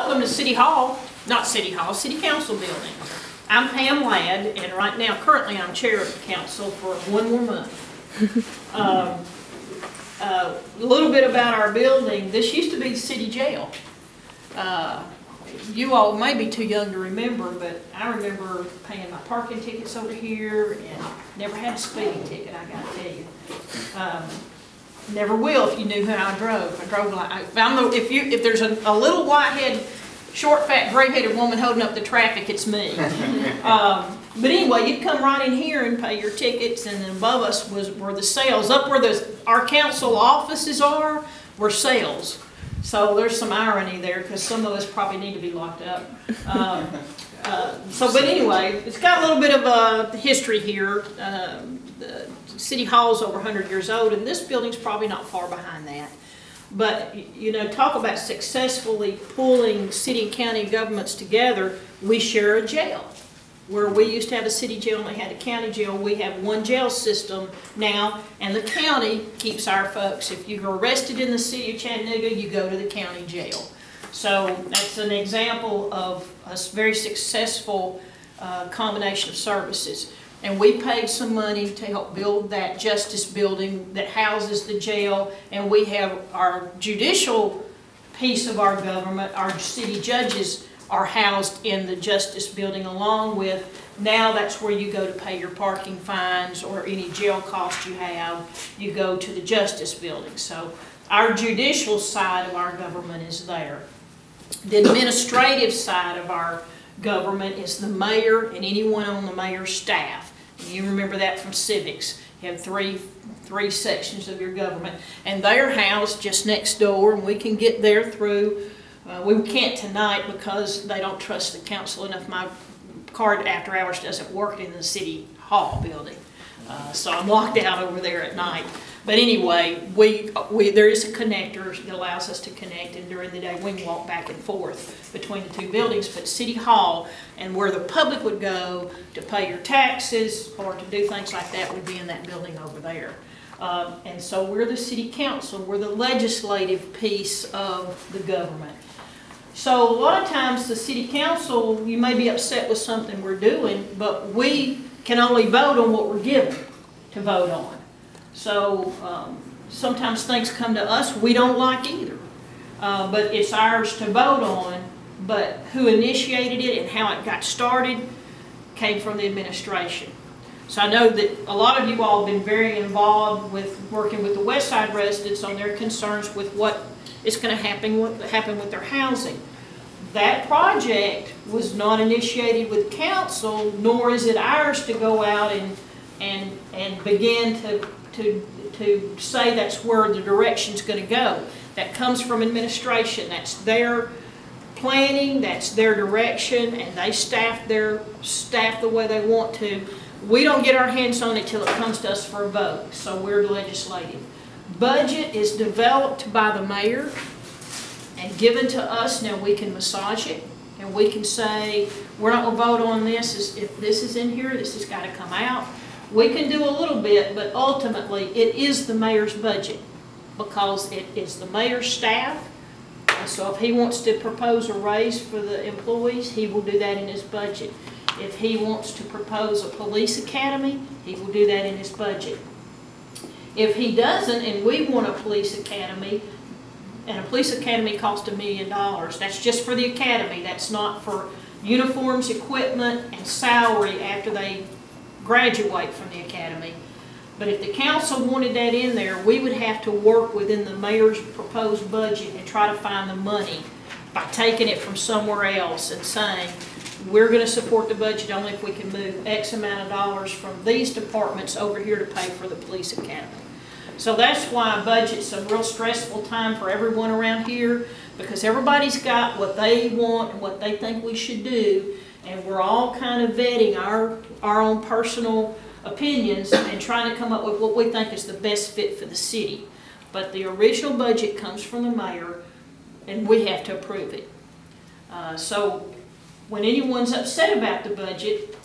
Welcome to City Hall, not City Hall, City Council building. I'm Pam Ladd, and right now, currently, I'm chair of the council for 1 more month. A little bit about our building. This used to be the city jail. You all may be too young to remember, but I remember paying my parking tickets over here and never had a speeding ticket, I gotta tell you. Never will if you knew how I drove. I drove like, if there's a little white-headed, short, fat, gray-headed woman holding up the traffic, it's me. But anyway, you'd come right in here and pay your tickets, and then above us were the cells. Up where our council offices are, were cells. So there's some irony there, because some of us probably need to be locked up. But anyway, it's got a little bit of history here. The City Hall's over 100 years old, and this building's probably not far behind that. But, you know, talk about successfully pulling city and county governments together. We share a jail. Where we used to have a city jail and we had a county jail, we have one jail system now, and the county keeps our folks. If you're arrested in the city of Chattanooga, you go to the county jail. So that's an example of a very successful combination of services. And we paid some money to help build that justice building that houses the jail, and we have our judicial piece of our government. Our city judges are housed in the justice building, along with, now that's where you go to pay your parking fines or any jail costs you have. You go to the justice building. So our judicial side of our government is there. The administrative side of our government is the mayor and anyone on the mayor's staff. And you remember that from civics. You have three sections of your government, and they're housed just next door, and we can get there through. We can't tonight because they don't trust the council enough. My card after hours doesn't work in the City Hall building, so I'm locked out over there at night. But anyway, there is a connector that allows us to connect, and during the day we can walk back and forth between the two buildings. But City Hall, and where the public would go to pay your taxes or to do things like that, would be in that building over there. And so we're the City Council. We're the legislative piece of the government. So a lot of times the City Council, you may be upset with something we're doing, but we can only vote on what we're given to vote on. So sometimes things come to us we don't like either, but it's ours to vote on. But who initiated it and how it got started came from the administration. So I know that a lot of you all have been very involved with working with the West Side residents on their concerns with what is going to happen with their housing. That project was not initiated with council, nor is it ours to go out and begin to say that's where the direction's going to go. That comes from administration. That's their planning, that's their direction, and they staff the way they want to. We don't get our hands on it till it comes to us for a vote, so we're legislative. Budget is developed by the mayor and given to us. Now we can massage it, and we can say, we're not going to vote on this. If this is in here, this has got to come out. We can do a little bit, but ultimately it is the mayor's budget, because it is the mayor's staff. So if he wants to propose a raise for the employees, he will do that in his budget. If he wants to propose a police academy, he will do that in his budget. If he doesn't, and we want a police academy, and a police academy costs $1 million, that's just for the academy. That's not for uniforms, equipment, and salary after they graduate from the academy. But if the council wanted that in there, we would have to work within the mayor's proposed budget and try to find the money by taking it from somewhere else and saying, we're going to support the budget only if we can move X amount of dollars from these departments over here to pay for the police academy. So that's why budget's a real stressful time for everyone around here, because everybody's got what they want and what they think we should do, and we're all kind of vetting our own personal opinions and trying to come up with what we think is the best fit for the city. But the original budget comes from the mayor, and we have to approve it. So when anyone's upset about the budget,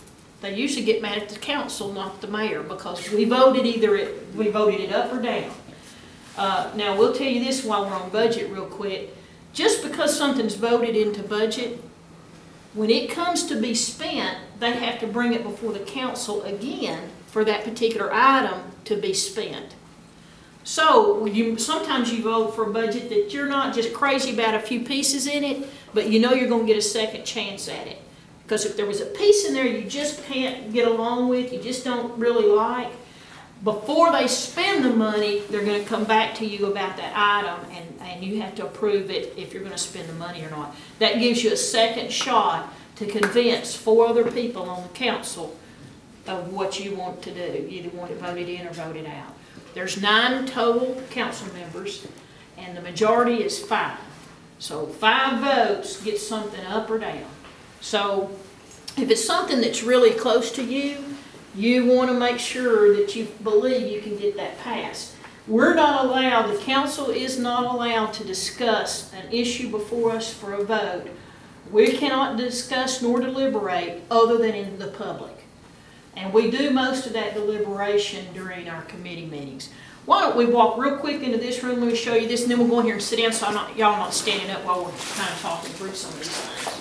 they usually get mad at the council, not the mayor, because we voted it up or down. Now we'll tell you this while we're on budget real quick. just because something's voted into budget, when it comes to be spent, they have to bring it before the council again for that particular item to be spent. So sometimes you vote for a budget that you're not just crazy about a few pieces in it, but you know you're going to get a second chance at it. Because if there was a piece in there you just can't get along with, you just don't really like, before they spend the money, they're going to come back to you about that item, and you have to approve it if you're going to spend the money or not. That gives you a second shot to convince 4 other people on the council of what you want to do. You either want it voted in or voted out. There's 9 total council members, and the majority is 5. So 5 votes get something up or down. So if it's something that's really close to you, you want to make sure that you believe you can get that passed. We're not allowed, the council is not allowed to discuss an issue before us for a vote. We cannot discuss nor deliberate other than in the public. And we do most of that deliberation during our committee meetings. Why don't we walk real quick into this room, let me show you this, and then we'll go in here and sit down so y'all not standing up while we're kind of talking through some of these things.